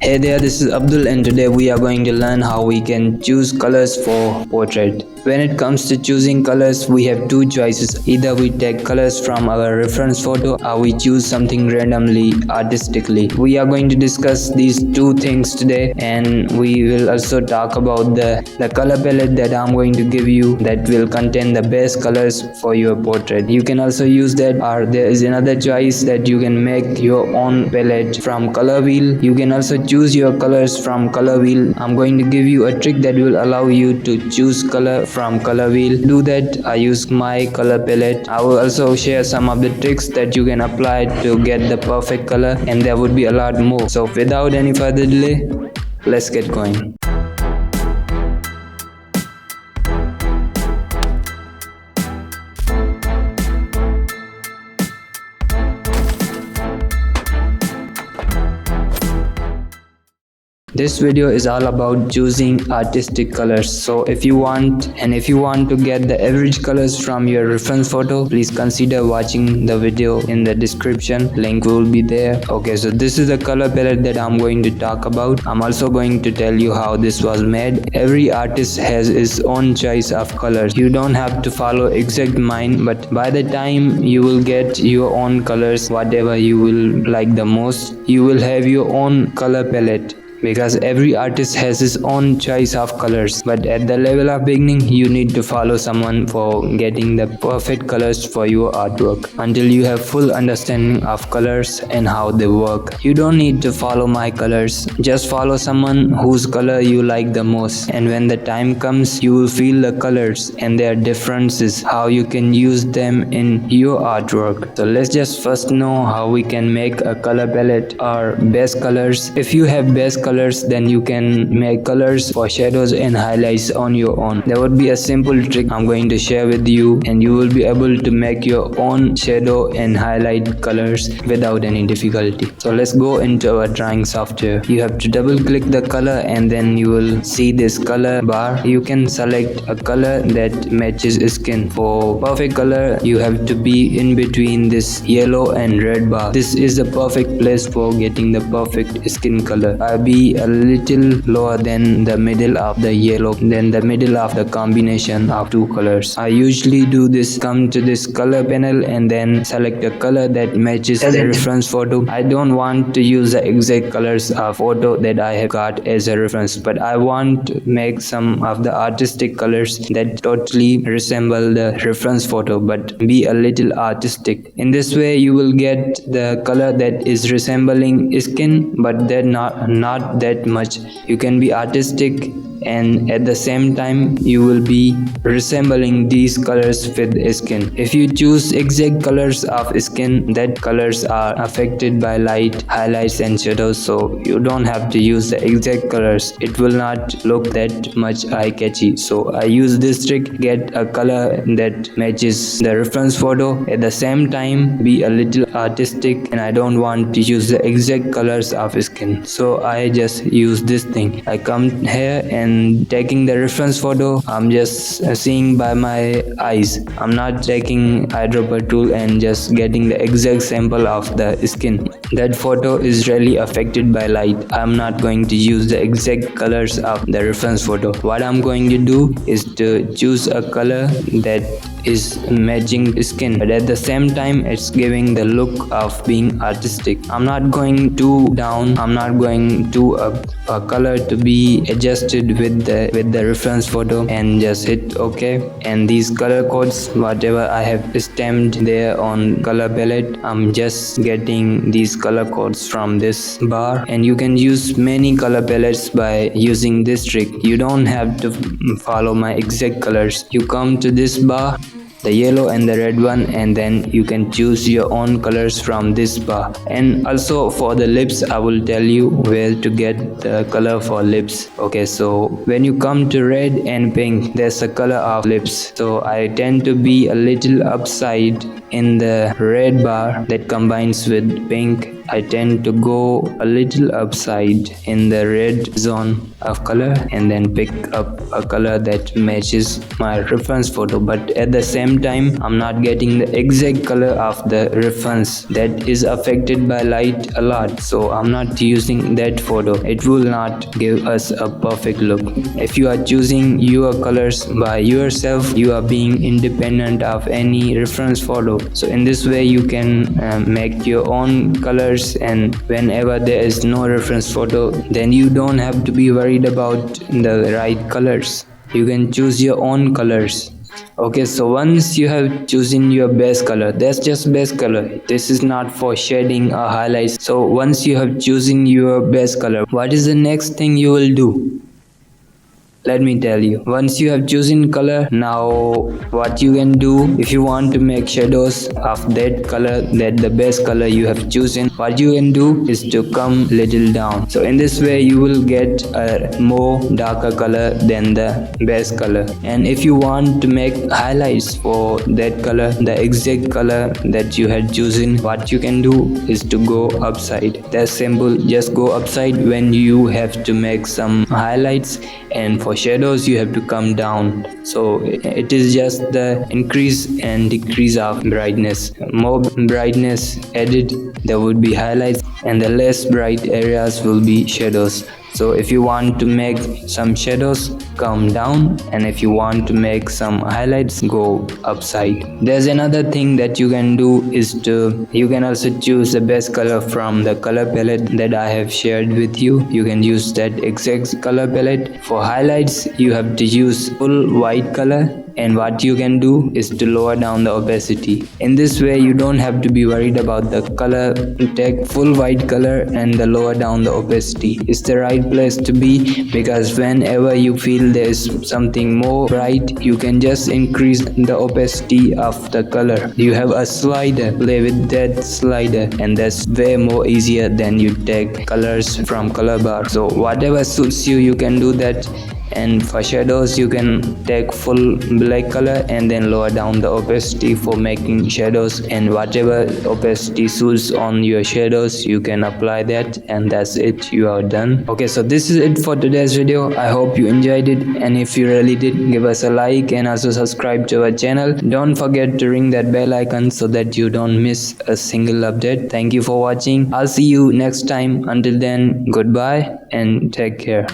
Hey there, this is Abdul and today we are going to learn how we can choose colors for portrait. When it comes to choosing colors, we have two choices. Either we take colors from our reference photo or we choose something randomly, artistically. We are going to discuss these two things today, and we will also talk about the color palette that I'm going to give you that will contain the best colors for your portrait. You can also use that, or there is another choice that you can make your own palette from color wheel. You can also choose your colors from color wheel. I'm going to give you a trick that will allow you to choose color from color wheel. To do that, I use my color palette. I will also share some of the tricks that you can apply to get the perfect color, and there would be a lot more. So without any further delay, let's get going. This video is all about choosing artistic colors. So if you want to get the average colors from your reference photo, please consider watching the video in the description. Link will be there. Okay, so this is the color palette that I'm going to talk about. I'm also going to tell you how this was made. Every artist has his own choice of colors. You don't have to follow exact mine, but by the time you will get your own colors, whatever you will like the most, you will have your own color palette, because every artist has his own choice of colors. But at the level of beginning, you need to follow someone for getting the perfect colors for your artwork. Until you have full understanding of colors and how they work, you don't need to follow my colors. Just follow someone whose color you like the most, and when the time comes, you will feel the colors and their differences, how you can use them in your artwork. So let's just first know how we can make a color palette or base colors. If you have base colors, then you can make colors for shadows and highlights on your own. There would be a simple trick I'm going to share with you, and you will be able to make your own shadow and highlight colors without any difficulty. So let's go into our drawing software. You have to double click the color, and then you will see this color bar. You can select a color that matches skin. For perfect color, you have to be in between this yellow and red bar. This is the perfect place for getting the perfect skin color. I'll be a little lower than the middle of the yellow, than the middle of the combination of two colors. I usually do this. Come to this color panel and then select a color that matches the reference photo. I don't want to use the exact colors of photo that I have got as a reference, but I want to make some of the artistic colors that totally resemble the reference photo but be a little artistic. In this way, you will get the color that is resembling skin, but they're not that much. You can be artistic, and at the same time you will be resembling these colors with skin. If you choose exact colors of skin, that colors are affected by light, highlights and shadows, so you don't have to use the exact colors. It will not look that much eye-catchy. So I use this trick: get a color that matches the reference photo, at the same time be a little artistic, and I don't want to use the exact colors of skin, so I just use this thing. I come here and taking the reference photo, I'm just seeing by my eyes. I'm not taking eyedropper tool and just getting the exact sample of the skin. That photo is really affected by light. I'm not going to use the exact colors of the reference photo. What I'm going to do is to choose a color that is matching skin, but at the same time it's giving the look of being artistic. I'm not going too down, I'm not going too up. A color to be adjusted with the reference photo, and just hit OK. And these color codes, whatever I have stamped there on color palette, I'm just getting these color codes from this bar. And you can use many color palettes by using this trick. You don't have to follow my exact colors. You come to this bar, the yellow and the red one, and then you can choose your own colors from this bar. And also for the lips, I will tell you where to get the color for lips. Okay, so when you come to red and pink, there's a color of lips. So I tend to be a little upside in the red bar that combines with pink, I tend to go a little upside in the red zone of color and then pick up a color that matches my reference photo, but at the same time I'm not getting the exact color of the reference that is affected by light a lot, so I'm not using that photo. It will not give us a perfect look. If you are choosing your colors by yourself, you are being independent of any reference photo. So in this way you can make your own colors, and whenever there is no reference photo, then you don't have to be worried about the right colors. You can choose your own colors. Okay, so once you have chosen your base color, that's just base color, this is not for shading or highlights. So once you have chosen your base color, what is the next thing you will do? Let me tell you. Once you have chosen color, now what you can do, if you want to make shadows of that color, that the base color you have chosen, what you can do is to come little down. So in this way you will get a more darker color than the base color. And if you want to make highlights for that color, the exact color that you had chosen, what you can do is to go upside. That's simple. Just go upside when you have to make some highlights, and for shadows you have to come down. So it is just the increase and decrease of brightness. More brightness added, there would be highlights, and the less bright areas will be shadows. So if you want to make some shadows, come down, and if you want to make some highlights, go upside. There's another thing that you can do is you can also choose the best color from the color palette that I have shared with you. You can use that exact color palette. For highlights you have to use full white color, and what you can do is to lower down the opacity. In this way you don't have to be worried about the color. Take full white color and lower down the opacity. It's the right place to be, because whenever you feel there's something more bright, you can just increase the opacity of the color. You have a slider, play with that slider, and that's way more easier than you take colors from color bar. So whatever suits you, you can do that. And for shadows you can take full black color and then lower down the opacity for making shadows, and whatever opacity suits on your shadows you can apply that, and that's it, you are done. Okay, so this is it for today's video. I hope you enjoyed it, and if you really did, give us a like and also subscribe to our channel. Don't forget to ring that bell icon so that you don't miss a single update. Thank you for watching. I'll see you next time. Until then, goodbye and take care.